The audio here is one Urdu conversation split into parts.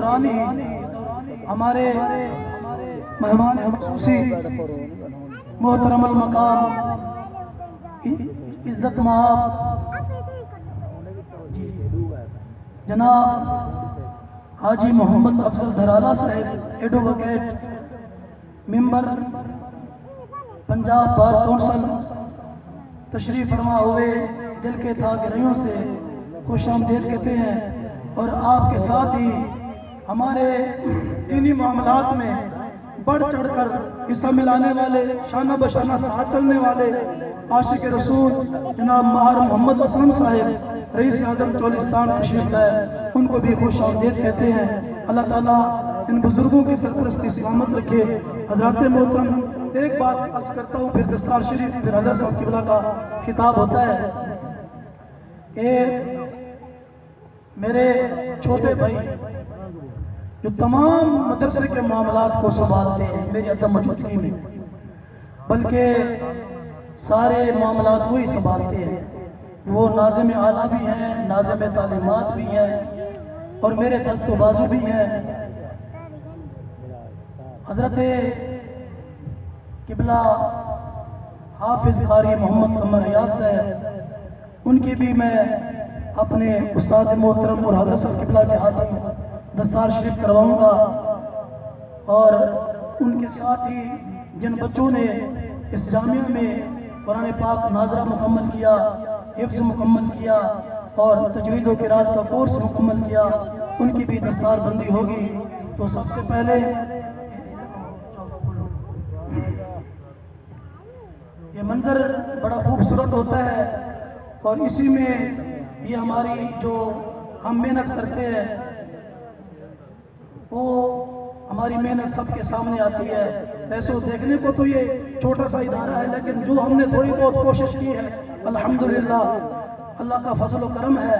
دوران ہی ہمارے مہمان خصوصی محترم المقام عزت مآب جناب حاجی محمد افضل دھرالہ صاحب ایڈووکیٹ ممبر پنجاب بار کونسل تشریف فرما ہوئے دل کے تھا گہرائیوں سے خوش آمدید کہتے ہیں، اور آپ کے ساتھ ہی ہمارے دینی معاملات میں بڑھ چڑھ کر حصہ ملانے والے، شانہ بشانہ ساتھ چلنے والے عاشق رسول جناب ماہر محمد اسلم صاحب رئیس اعظم چولستان تشریف لائے، ان کو بھی خوش آمدید کہتے ہیں۔ اللہ تعالیٰ ان بزرگوں کی سرپرستی سلامت رکھے۔ حضرات محترم، ایک بات عرض کرتا ہوں، پھر دستار شریف، پھر حضرت صاحب قبلہ کا خطاب ہوتا ہے کہ میرے چھوٹے بھائی جو تمام مدرسے کے معاملات کو سنبھالتے ہیں میری عدم موجودگی میں، بلکہ سارے معاملات وہی سنبھالتے ہیں، وہ ناظم اعلیٰ بھی ہیں، ناظم تعلیمات بھی ہیں، اور میرے دست و بازو بھی ہیں۔ حضرت قبلہ حافظ قاری محمد قمر ریاض صاحب، ان کی بھی میں اپنے استاد محترم اور حضرت صاحب قبلہ کے ہاتھوں دستار شریف کرواؤں گا، اور ان کے ساتھ ہی جن بچوں نے اس جامعہ میں قرآن پاک ناظرہ مکمل کیا، حفظ مکمل کیا اور تجوید و قرات کا کورس مکمل کیا، ان کی بھی دستار بندی ہوگی۔ تو سب سے پہلے یہ منظر بڑا خوبصورت ہوتا ہے، اور اسی میں یہ ہماری جو ہم محنت کرتے ہیں وہ ہماری محنت سب کے سامنے آتی ہے۔ ایسو دیکھنے کو تو یہ چھوٹا سا ادارہ ہے، لیکن جو ہم نے تھوڑی بہت کوشش کی ہے، الحمدللہ اللہ کا فضل و کرم ہے،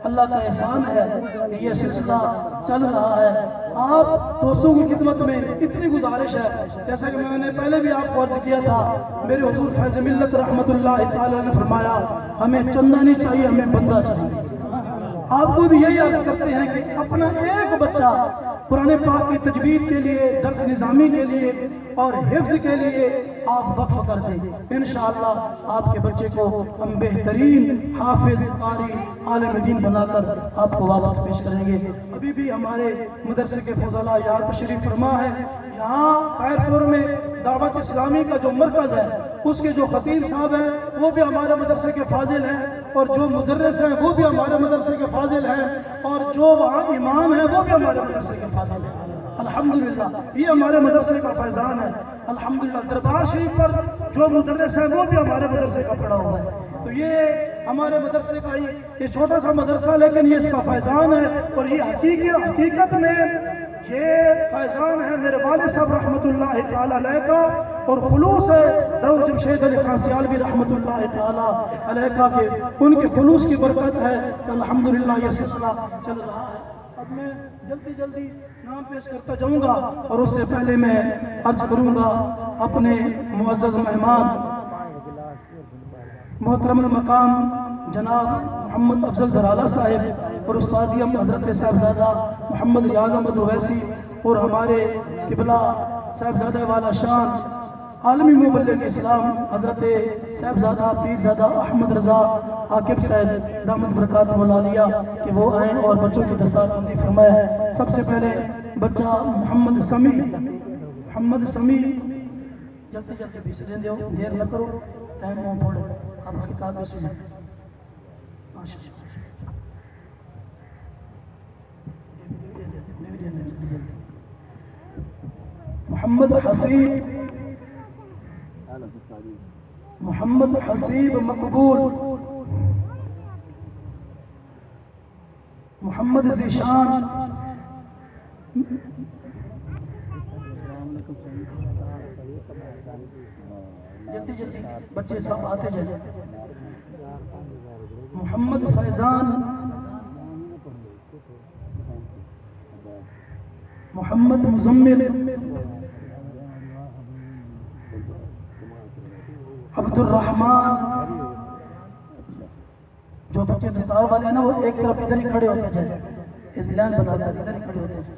اللہ کا احسان ہے کہ یہ سلسلہ چل رہا ہے۔ آپ دوستوں کی خدمت میں اتنی گزارش ہے، جیسا کہ میں نے پہلے بھی آپ کو عرض کیا تھا، میرے حضور فیض ملت رحمت اللہ تعالیٰ نے فرمایا ہمیں چندہ نہیں چاہیے، ہمیں بندہ چاہیے۔ آپ کو بھی یہی عرض کرتے ہیں کہ اپنا ایک بچہ قرآن پاک کی تجوید کے لیے، درس نظامی کے لیے اور حفظ کے لیے آپ وقف کر دیں، انشاءاللہ آپ کے بچے کو ہم بہترین حافظ قاری عالم دین بنا کر آپ کو واپس پیش کریں گے۔ ابھی بھی ہمارے مدرسے کے فضلاء یہاں تشریف فرما ہے۔ یہاں خیرپور میں دعوت اسلامی کا جو مرکز ہے، اس کے جو خطیب صاحب ہیں وہ بھی ہمارے مدرسے کے فاضل ہیں، اور جو مدرس ہیں وہ بھی ہمارے مدرسے کے فاضل ہیں، اور جو وہاں امام ہیں وہ بھی ہمارے مدرسے کے فاضل ہیں۔ الحمدللہ یہ ہمارے مدرسے کا فیضان ہے۔ الحمدللہ دربار شریف پر جو مدرس ہیں وہ بھی ہمارے مدرسے کا پڑھا ہوا ہے۔ تو یہ ہمارے مدرسے کا ہی یہ چھوٹا سا مدرسہ، لیکن یہ اس کا فیضان ہے، اور یہ حقیقت میں یہ فیضان ہے میرے والد صاحب رحمت اللہ تعالیٰ علیہ کا، اور خلوص ہے روح جمشید علی خان سیالوی رحمت اللہ تعالیٰ علیہ کا، کہ ان کے خلوص کی برکت ہے کہ الحمدللہ یہ سلسلہ چل رہا ہے۔ اب میں جلدی نام پیش کرتا جاؤں گا، اور اس سے پہلے میں عرض کروں گا اپنے معزز مہمان محترم المقام جناب محمد افضل دھرالہ صاحب اور استاذیم حضرت صاحبزادہ محمد ریاض احمد اویسی، اور ہمارے قبلہ صاحبزادہ والا شان عالمی مبلغ اسلام حضرت صاحبزادہ پیرزادہ احمد رضا عاقب صاحب دامت برکات مولالیہ، کہ وہ آئیں اور بچوں کی دستار بندی فرمائے۔ سب سے پہلے بچہ محمد سمیع جلدی پیچھے دیں دیو، دیر نہ کرو، ٹائم ہوں تھوڑے، آپ خطاب بھی سنیں۔ محمد حسیب مقبول، محمد ذیشان، جلدی بچے سب آتے جائیں۔ محمد فیضان، محمد مزمل، عبد الرحمن۔ جو بچے دستار والے ہیں نا وہ ایک طرف ادھر ہی کھڑے ہوتے جائیں، اس لائن بنا کر ادھر ہی کھڑے ہوتے جائیں۔